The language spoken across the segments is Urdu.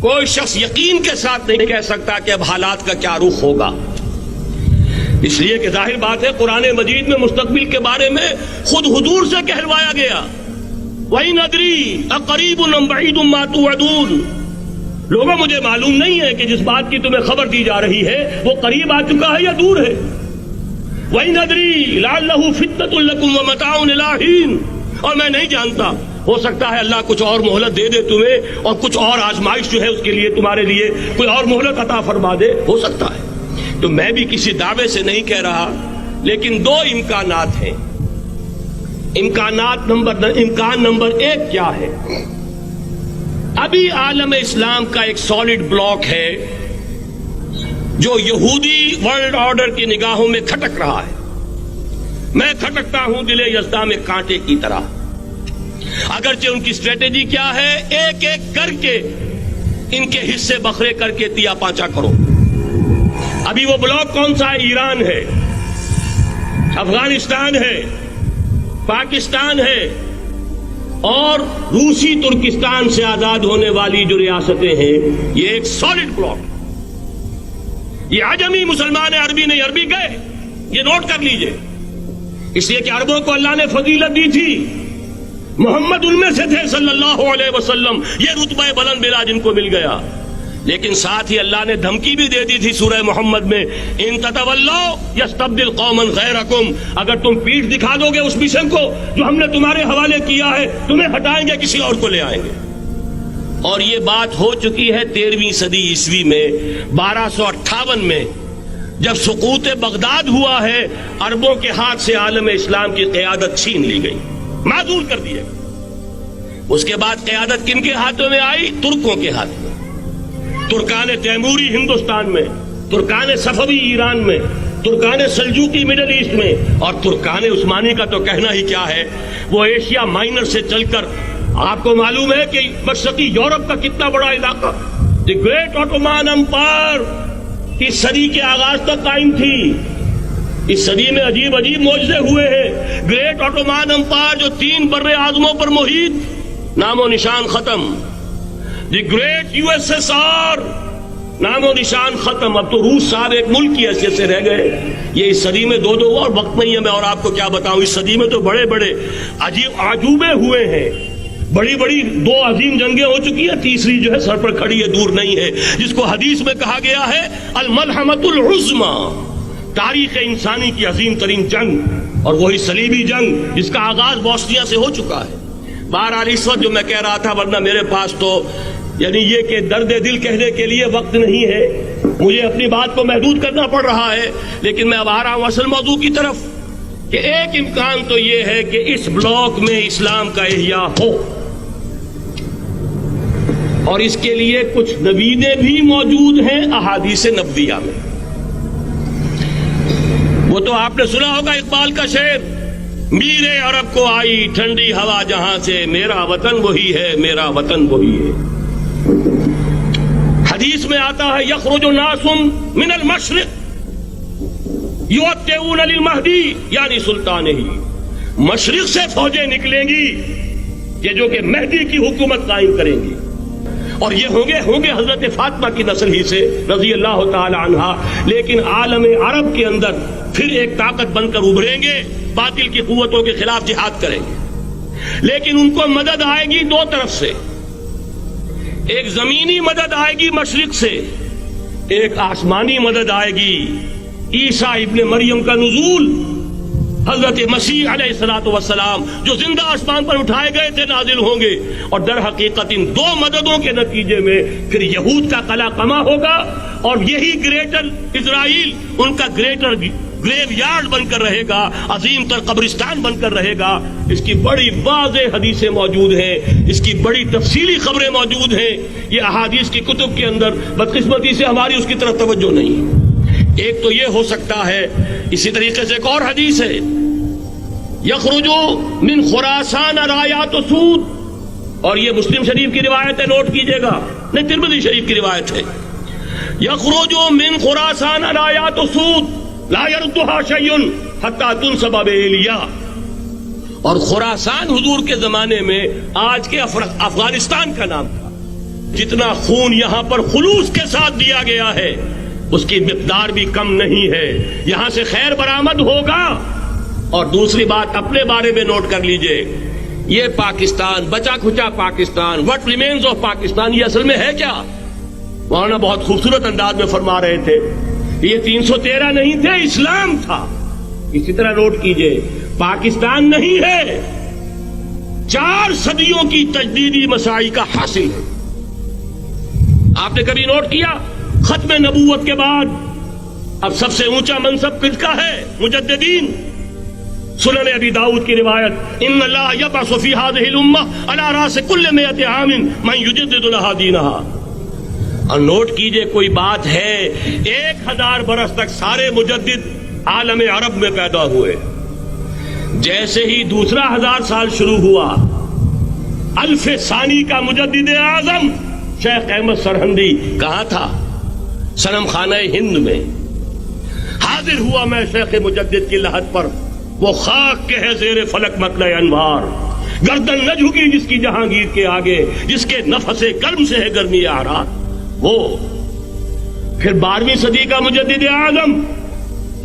کوئی شخص یقین کے ساتھ نہیں کہہ سکتا کہ اب حالات کا کیا رخ ہوگا، اس لیے کہ ظاہر بات ہے قرآن مجید میں مستقبل کے بارے میں خود حضور سے کہلوایا گیا، وَإِنْ أَدْرِي أَقَرِيبٌ أَمْ بَعِيدٌ مَا تُوعَدُونَ، لوگوں مجھے معلوم نہیں ہے کہ جس بات کی تمہیں خبر دی جا رہی ہے وہ قریب آ چکا ہے یا دور ہے۔ وَإِنْ أَدْرِي لَعَلَّهُ فِتْنَةٌ لَكُمْ وَمَتَاعٌ إِلَىٰ حِينٍ، اور میں نہیں جانتا، ہو سکتا ہے اللہ کچھ اور مہلت دے دے تمہیں اور کچھ اور آزمائش جو ہے اس کے لیے تمہارے لیے کوئی اور مہلت عطا فرما دے، ہو سکتا ہے۔ تو میں بھی کسی دعوے سے نہیں کہہ رہا، لیکن دو امکانات ہیں۔ امکان نمبر ایک کیا ہے؟ ابھی عالم اسلام کا ایک سالڈ بلاک ہے جو یہودی ورلڈ آرڈر کی نگاہوں میں کھٹک رہا ہے۔ میں کھٹکتا ہوں دل یزداں میں کانٹے کی طرح، اگرچہ ان کی اسٹریٹجی کیا ہے، ایک ایک کر کے ان کے حصے بکھرے کر کے تیا پانچا کرو۔ ابھی وہ بلاک کون سا ہے؟ ایران ہے، افغانستان ہے، پاکستان ہے اور روسی ترکستان سے آزاد ہونے والی جو ریاستیں ہیں، یہ ایک سالڈ بلاک۔ یہ عجمی مسلمان عربی نہیں، عربی گئے، یہ نوٹ کر لیجئے، اس لیے کہ عربوں کو اللہ نے فضیلت دی تھی، محمد ان میں سے تھے صلی اللہ علیہ وسلم، یہ رتبہ بلند بلا جن کو مل گیا۔ لیکن ساتھ ہی اللہ نے دھمکی بھی دے دی تھی سورہ محمد میں، ان تتولوا یستبدل قوما غیرکم، اگر تم پیٹھ دکھا دو گے اس مشن کو جو ہم نے تمہارے حوالے کیا ہے، تمہیں ہٹائیں گے، کسی اور کو لے آئیں گے۔ اور یہ بات ہو چکی ہے 13ویں صدی عیسوی میں، 1258 میں جب سقوط بغداد ہوا ہے، عربوں کے ہاتھ سے عالم اسلام کی قیادت چھین لی گئی، معزول کر دیا گیا۔ اس کے بعد قیادت کن کے ہاتھوں میں آئی؟ ترکوں کے ہاتھ میں، ترکان تیموری ہندوستان میں، ترکان صفوی ایران میں، ترکان سلجوقی مڈل ایسٹ میں، اور ترکان عثمانی کا تو کہنا ہی کیا ہے، وہ ایشیا مائنر سے چل کر آپ کو معلوم ہے کہ مشرقی یورپ کا کتنا بڑا علاقہ، دی گریٹ آٹومان امپائر اس صدی کے آغاز تک قائم تھی۔ اس صدی میں عجیب عجیب معجزے ہوئے ہیں۔ گریٹ آٹومان امپائر جو 3 بر اعظموں پر محیط، نام و نشان ختم۔ The great U S S R, نام و نشان ختم۔ اب تو روس صاحب ایک ملک کی حیثیت سے رہ گئے۔ یہ اس صدی میں دو اور وقت نہیں ہے میں اور آپ کو کیا بتاؤں، اس صدی میں تو بڑے بڑے عجیب عجوبے ہوئے ہیں، بڑی بڑی 2 عظیم جنگیں ہو چکی ہیں، تیسری جو ہے سر پر کھڑی ہے، دور نہیں ہے، جس کو حدیث میں کہا گیا ہے الملحمۃ العظمی، تاریخ انسانی کی عظیم ترین جنگ، اور وہی صلیبی جنگ جس کا آغاز بوسنیا سے ہو چکا ہے۔ بہرحال اس وقت جو میں کہہ رہا تھا، ورنہ میرے پاس تو یعنی یہ کہ درد دل کہنے کے لیے وقت نہیں ہے، مجھے اپنی بات کو محدود کرنا پڑ رہا ہے، لیکن میں اب آ رہا ہوں اصل موضوع کی طرف، کہ ایک امکان تو یہ ہے کہ اس بلاک میں اسلام کا احیاء ہو، اور اس کے لیے کچھ نویدیں بھی موجود ہیں احادیث نبویہ میں۔ وہ تو آپ نے سنا ہوگا اقبال کا شعر، میرے عرب کو آئی ٹھنڈی ہوا جہاں سے، میرا وطن وہی ہے، میرا وطن وہی ہے۔ حدیث میں آتا ہے یخرج ناس من المشرق یؤتون للمہدی، یعنی سلطان ہی، مشرق سے فوجیں نکلیں گی یہ جو کہ مہدی کی حکومت قائم کریں گی، اور یہ ہوں گے حضرت فاطمہ کی نسل ہی سے رضی اللہ تعالی عنہا، لیکن عالم عرب کے اندر پھر ایک طاقت بن کر ابھریں گے، باطل کی قوتوں کے خلاف جہاد کریں گے، لیکن ان کو مدد آئے گی 2 طرف سے، ایک زمینی مدد آئے گی مشرق سے، ایک آسمانی مدد آئے گی، عیسیٰ ابن مریم کا نزول، حضرت مسیح علیہ الصلوۃ والسلام جو زندہ آسمان پر اٹھائے گئے تھے نازل ہوں گے، اور در حقیقت ان 2 مددوں کے نتیجے میں پھر یہود کا قلع قمع ہوگا، اور یہی گریٹر اسرائیل ان کا گریٹر گریو یارڈ بن کر رہے گا، عظیم تر قبرستان بن کر رہے گا۔ اس کی بڑی واضح حدیثیں موجود ہیں، اس کی بڑی تفصیلی خبریں موجود ہیں، یہ احادیث کی کتب کے اندر، بدقسمتی سے ہماری اس کی طرف توجہ نہیں۔ ایک تو یہ ہو سکتا ہے، اسی طریقے سے ایک اور حدیث ہے، یخرج من خراسان رایات سود، اور یہ مسلم شریف کی روایت ہے، نوٹ کیجئے گا، نہیں ترمذی شریف کی روایت ہے، یخرج من خراسان رایات سود لا يردها شيء حتى تنصب بإيلیا، اور خراسان حضور کے زمانے میں آج کے افغانستان کا نام تھا، جتنا خون یہاں پر خلوص کے ساتھ دیا گیا ہے اس کی مقدار بھی کم نہیں ہے. یہاں سے خیر برآمد ہوگا. اور دوسری بات اپنے بارے میں نوٹ کر لیجئے, یہ پاکستان, بچا کھچا Pakistan, what remains of Pakistan, یہ اصل میں ہے کیا؟ مولانا بہت خوبصورت انداز میں فرما رہے تھے, یہ 313 نہیں تھے, اسلام تھا. اسی طرح نوٹ کیجئے, پاکستان نہیں ہے, 4 صدیوں کی تجدیدی مساعی کا حاصل ہے. آپ نے کبھی نوٹ کیا ختم نبوت کے بعد اب سب سے اونچا منصب کس کا ہے؟ مجددین. سنن ابی داؤد کی روایت, ان اللہ یبعث فی هذه الامہ علی راس کل 100 عام من یجدد لها دینها. اور نوٹ کیجئے کوئی بات ہے, 1000 برس تک سارے مجدد عالم عرب میں پیدا ہوئے. جیسے ہی دوسرا 1000 سال شروع ہوا, الف ثانی کا مجدد اعظم شیخ احمد سرہندی کہاں تھا؟ صنم خانہ ہند میں حاضر ہوا. میں شیخ مجدد کی لحد پر, وہ خاک کے ہے زیر فلک مطلع انوار, گردن نہ جھکی جس کی جہانگیر کے آگے, جس کے نفس گرم سے ہے گرمی اعراض. وہ پھر 12ویں صدی کا مجدد اعظم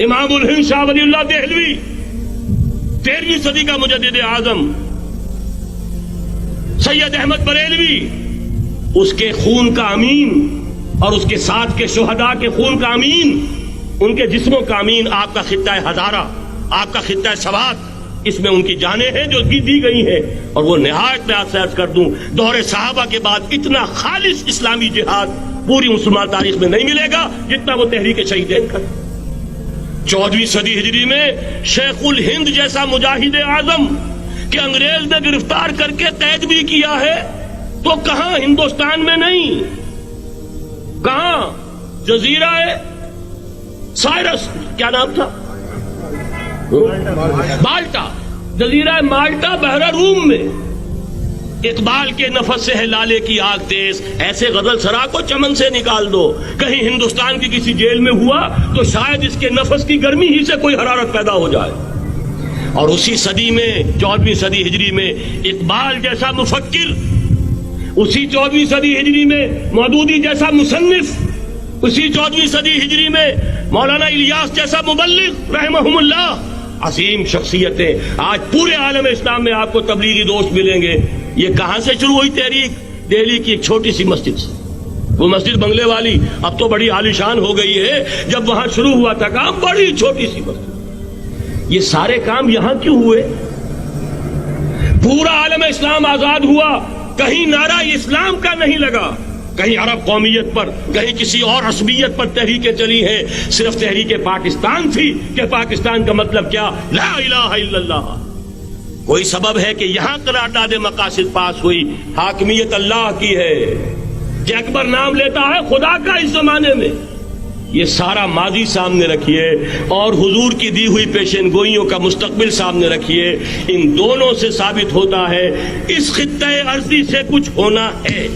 امام الہند شاہ ولی اللہ دہلوی, 13ویں صدی کا مجدد اعظم سید احمد بریلوی, اس کے خون کا امین اور اس کے ساتھ کے شہداء کے خون کا امین, ان کے جسموں کا امین آپ کا خطہ ہزارہ, آپ کا خطہ سوات, اس میں ان کی جانیں ہیں جو دی گئی ہیں. اور وہ نہایت میں آپ سے عرض کر دوں, دور صحابہ کے بعد اتنا خالص اسلامی جہاد پوری مسلمان تاریخ میں نہیں ملے گا جتنا وہ تحریک شہیدین کا. 14ویں صدی ہجری میں شیخ الہند جیسا مجاہد اعظم کہ انگریز نے گرفتار کر کے قید بھی کیا ہے, تو کہاں ہندوستان میں نہیں, کہاں جزیرہ سائرس, کیا نام تھا, مالٹا, جزیرہ مالٹا بحر روم میں. اقبال کے نفس سے ہے لالے کی آگ تیز, ایسے غزل سرا کو چمن سے نکال دو. کہیں ہندوستان کی کسی جیل میں ہوا تو شاید اس کے نفس کی گرمی ہی سے کوئی حرارت پیدا ہو جائے. اور اسی صدی میں 14ویں صدی ہجری میں اقبال جیسا مفکر, اسی 14ویں صدی ہجری میں مودودی جیسا مصنف, اسی 14ویں صدی ہجری میں مولانا الیاس جیسا مبلغ رحمہم اللہ, عظیم شخصیتیں. آج پورے عالم اسلام میں آپ کو تبلیغی دوست ملیں گے. یہ کہاں سے شروع ہوئی تحریک؟ دہلی کی ایک چھوٹی سی مسجد سے. وہ مسجد بنگلے والی اب تو بڑی عالیشان ہو گئی ہے, جب وہاں شروع ہوا تھا کام بڑی چھوٹی سی مسجد. یہ سارے کام یہاں کیوں ہوئے؟ پورا عالم اسلام آزاد ہوا, کہیں نعرہ اسلام کا نہیں لگا, کہیں عرب قومیت پر, کہیں کسی اور عصبیت پر تحریکیں چلی ہیں. صرف تحریک پاکستان تھی کہ پاکستان کا مطلب کیا؟ لا الہ الا اللہ. کوئی سبب ہے کہ یہاں قرارداد مقاصد پاس ہوئی, حاکمیت اللہ کی ہے. کہ اکبر نام لیتا ہے خدا کا اس زمانے میں. یہ سارا ماضی سامنے رکھیے اور حضور کی دی ہوئی پیشن گوئیوں کا مستقبل سامنے رکھیے. ان دونوں سے ثابت ہوتا ہے اس خطہ ارضی سے کچھ ہونا ہے.